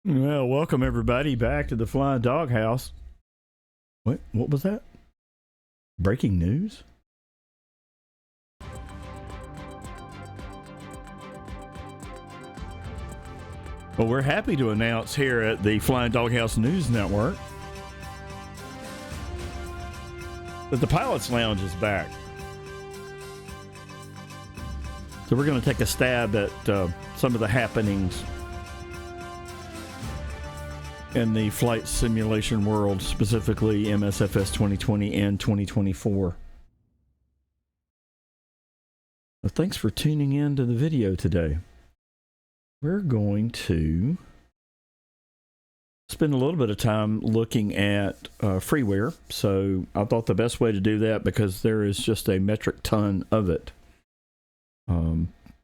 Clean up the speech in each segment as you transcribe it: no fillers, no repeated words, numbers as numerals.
Well, welcome everybody back to the Flying Doghouse. What was that? Breaking news? Well, we're happy to announce here at the Flying Doghouse News Network that the Pilots Lounge is back. So we're going to take a stab at some of the happenings in the flight simulation world, specifically MSFS 2020 and 2024. Well, thanks for tuning in to the video today. We're going to spend a little bit of time looking at freeware. So I thought the best way to do that, because there is just a metric ton of it.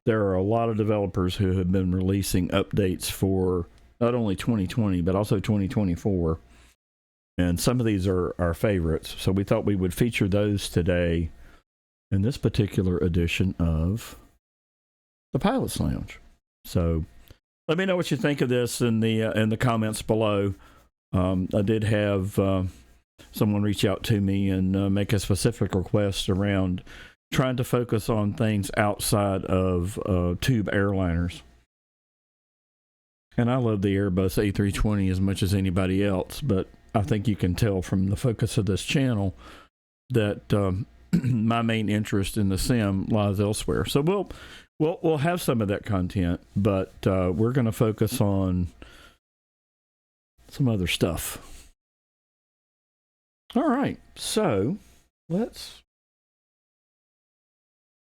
There are a lot of developers who have been releasing updates for not only 2020, but also 2024. And some of these are our favorites. So we thought we would feature those today in this particular edition of the Pilots Lounge. So let me know what you think of this in the comments below. I did have someone reach out to me and make a specific request around trying to focus on things outside of tube airliners. And I love the Airbus A320 as much as anybody else, but I think you can tell from the focus of this channel that my main interest in the sim lies elsewhere. So we'll have some of that content, but we're going to focus on some other stuff. All right, so let's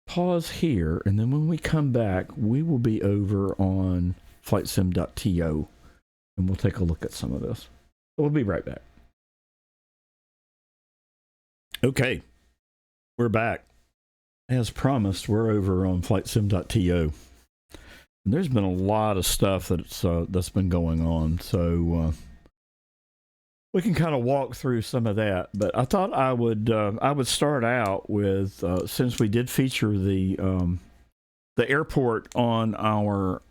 pause here, and then when we come back, we will be over on Flightsim.to, and we'll take a look at some of this. We'll be right back. Okay, we're back. As promised, we're over on Flightsim.to. And there's been a lot of stuff that's been going on, so we can kind of walk through some of that. But I thought I would start out with, since we did feature the airport on our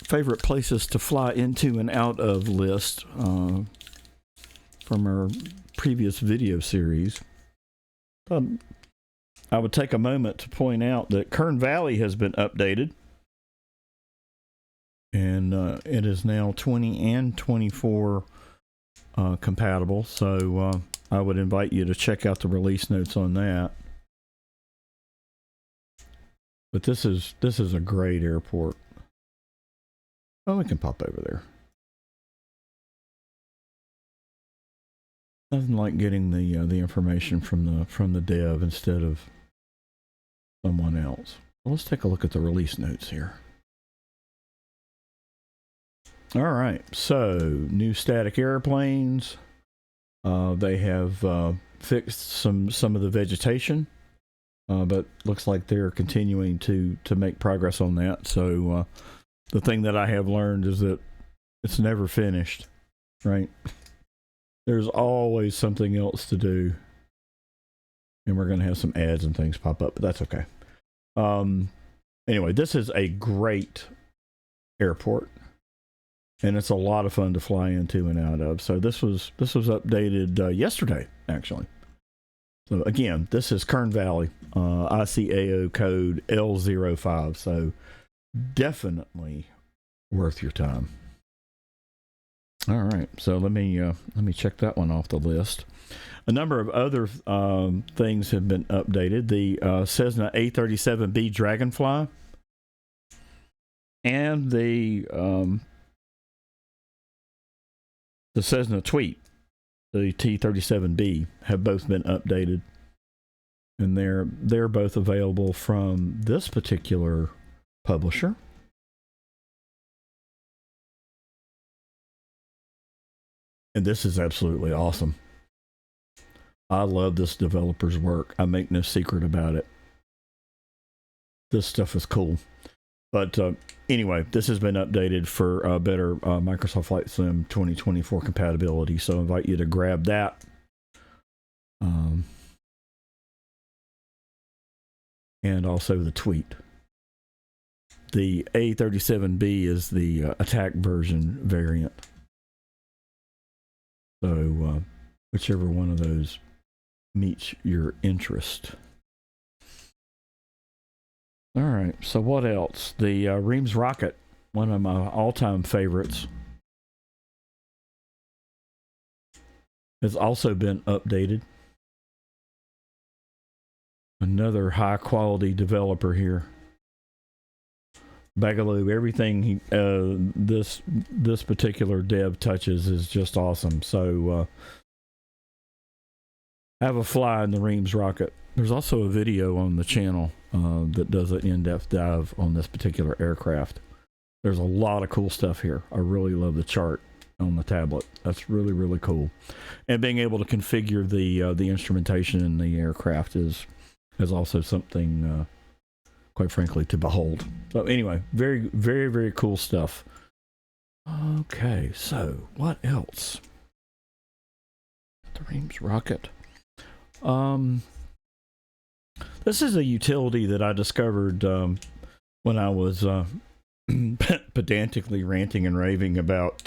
favorite places to fly into and out of list from our previous video series. I would take a moment to point out that Kern Valley has been updated, and it is now 20 and 24 compatible. So I would invite you to check out the release notes on that. But this is a great airport. Oh, we can pop over there. Nothing like getting the information from the dev instead of someone else. Well, let's take a look at the release notes here. All right, so new static airplanes. They have fixed some of the vegetation, but looks like they're continuing to make progress on that. So the thing that I have learned is that it's never finished, right? There's always something else to do. And we're going to have some ads and things pop up, but that's okay. Anyway, this is a great airport, and it's a lot of fun to fly into and out of. So this was updated yesterday, actually. So again, this is Kern Valley, ICAO code L05. So definitely worth your time. All right, so let me check that one off the list. A number of other things have been updated. The Cessna A37B Dragonfly and the Cessna Tweet, the T37B, have both been updated, and they're both available from this particular publisher. And this is absolutely awesome. I love this developer's work. I make no secret about it. This stuff is cool. But anyway, this has been updated for better Microsoft Flight Sim 2024 compatibility. So I invite you to grab that. And also the Tweet. The A37B is the attack version variant. So whichever one of those meets your interest. All right, so what else? The Reams rocket, one of my all-time favorites, has also been updated. Another high-quality developer here. Bagaloo, everything this particular dev touches is just awesome. So have a fly in the Reams rocket. There's also a video on the channel that does an in-depth dive on this particular aircraft. There's a lot of cool stuff here. I really love the chart on the tablet. That's really, really cool. And being able to configure the instrumentation in the aircraft is also something, quite frankly, to behold. So anyway, very, very, very cool stuff. Okay, so what else? The Reams rocket. This is a utility that I discovered when I was pedantically ranting and raving about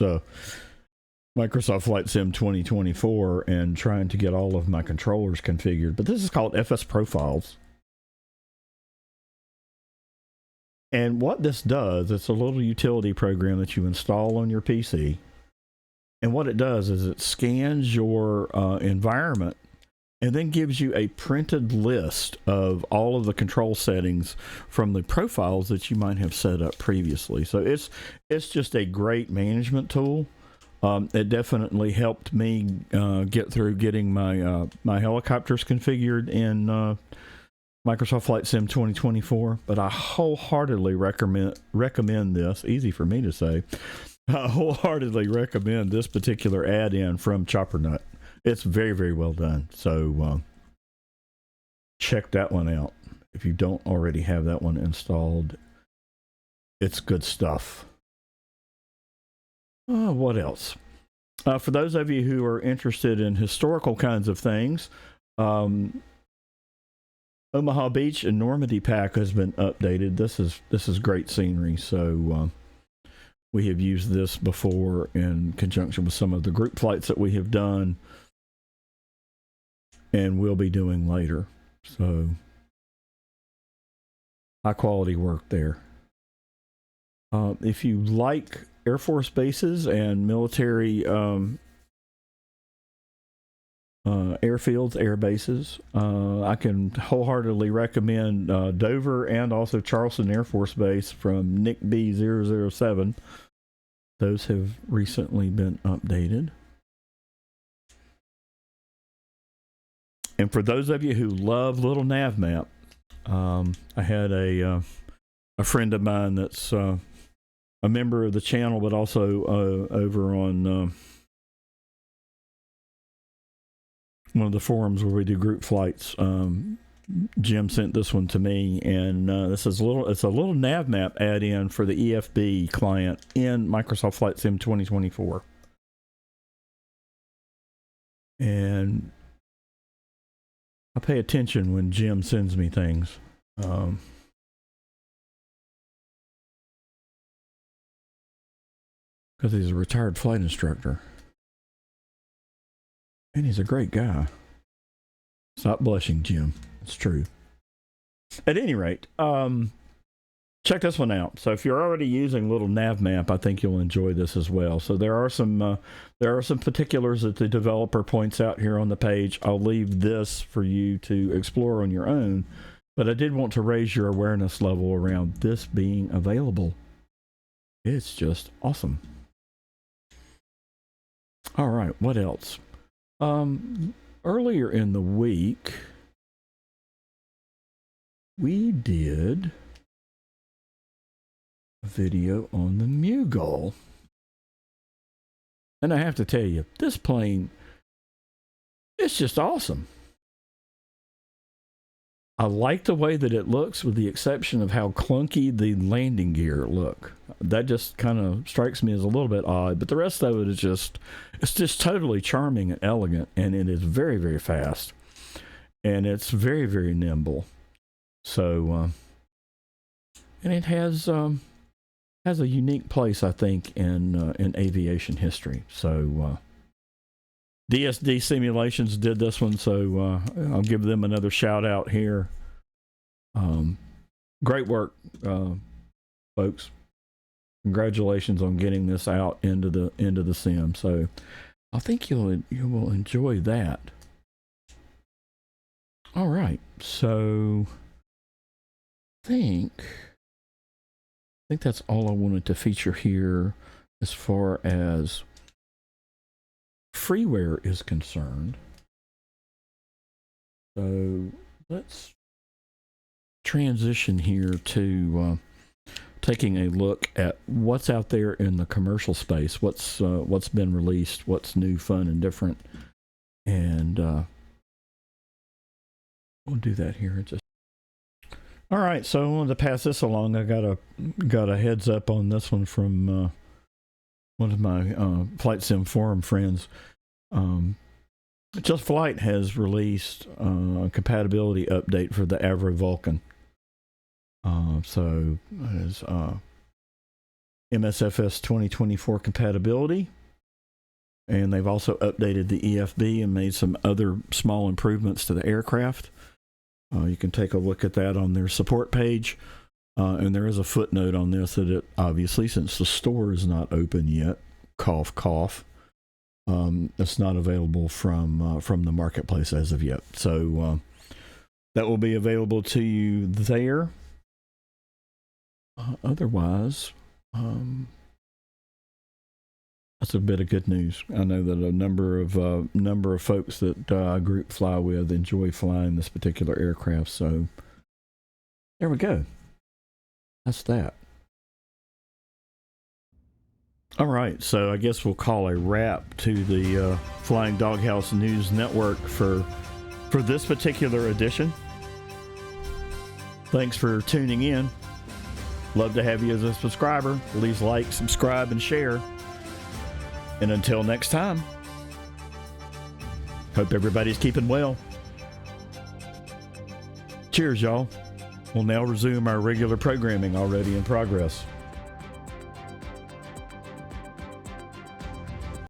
Microsoft Flight Sim 2024 and trying to get all of my controllers configured. But this is called FS Profiles. And what this does, it's a little utility program that you install on your PC. And what it does is it scans your environment and then gives you a printed list of all of the control settings from the profiles that you might have set up previously. So it's just a great management tool. It definitely helped me get through getting my my helicopters configured in Microsoft Flight Sim 2024. But I wholeheartedly recommend this. Easy for me to say. I wholeheartedly recommend this particular add-in from ChopperNut. It's very, very well done. So check that one out. If you don't already have that one installed, it's good stuff. What else? For those of you who are interested in historical kinds of things, Omaha Beach and Normandy Pack has been updated. This is great scenery. So we have used this before in conjunction with some of the group flights that we have done and will be doing later. So high quality work there. If you like Air Force bases and military airfields, air bases, I can wholeheartedly recommend Dover and also Charleston Air Force Base from Nick B007. Those have recently been updated. And for those of you who love Little Nav Map, I had a friend of mine that's a member of the channel, but also over on one of the forums where we do group flights. Jim sent this one to me, and it's a little nav map add-in for the EFB client in Microsoft Flight Sim 2024. And I pay attention when Jim sends me things. Because he's a retired flight instructor. And he's a great guy. Stop blushing, Jim. It's true. At any rate, check this one out. So if you're already using Little Nav Map, I think you'll enjoy this as well. So there are some particulars that the developer points out here on the page. I'll leave this for you to explore on your own, but I did want to raise your awareness level around this being available. It's just awesome. All right, what else? Earlier in the week, we did a video on the Mughal. And I have to tell you, this plane, it's just awesome. I like the way that it looks, with the exception of how clunky the landing gear look. That just kind of strikes me as a little bit odd, but the rest of it is it's just totally charming and elegant, and it is very, very fast. And it's very, very nimble. So and it has a unique place, I think, in aviation history. So DSD Simulations did this one, so I'll give them another shout out here. Great work, folks. Congratulations on getting this out into the sim. So I think you will enjoy that. All right, so I think that's all I wanted to feature here as far as freeware is concerned. So let's transition here to taking a look at what's out there in the commercial space, what's been released, what's new, fun, and different, and we'll do that here in just. All right, so I wanted to pass this along. I got a heads up on this one from one of my Flight Sim forum friends. Just Flight has released a compatibility update for the Avro Vulcan. So as MSFS 2024 compatibility, and they've also updated the EFB and made some other small improvements to the aircraft. You can take a look at that on their support page, and there is a footnote on this that it obviously, since the store is not open yet, cough cough, it's not available from the marketplace as of yet. So that will be available to you there. Otherwise, that's a bit of good news. I know that a number of folks that I group fly with enjoy flying this particular aircraft. So there we go. That's that. All right, so I guess we'll call a wrap to the Flying Doghouse News Network for this particular edition. Thanks for tuning in. Love to have you as a subscriber. Please like, subscribe, and share. And until next time, hope everybody's keeping well. Cheers, y'all. We'll now resume our regular programming already in progress.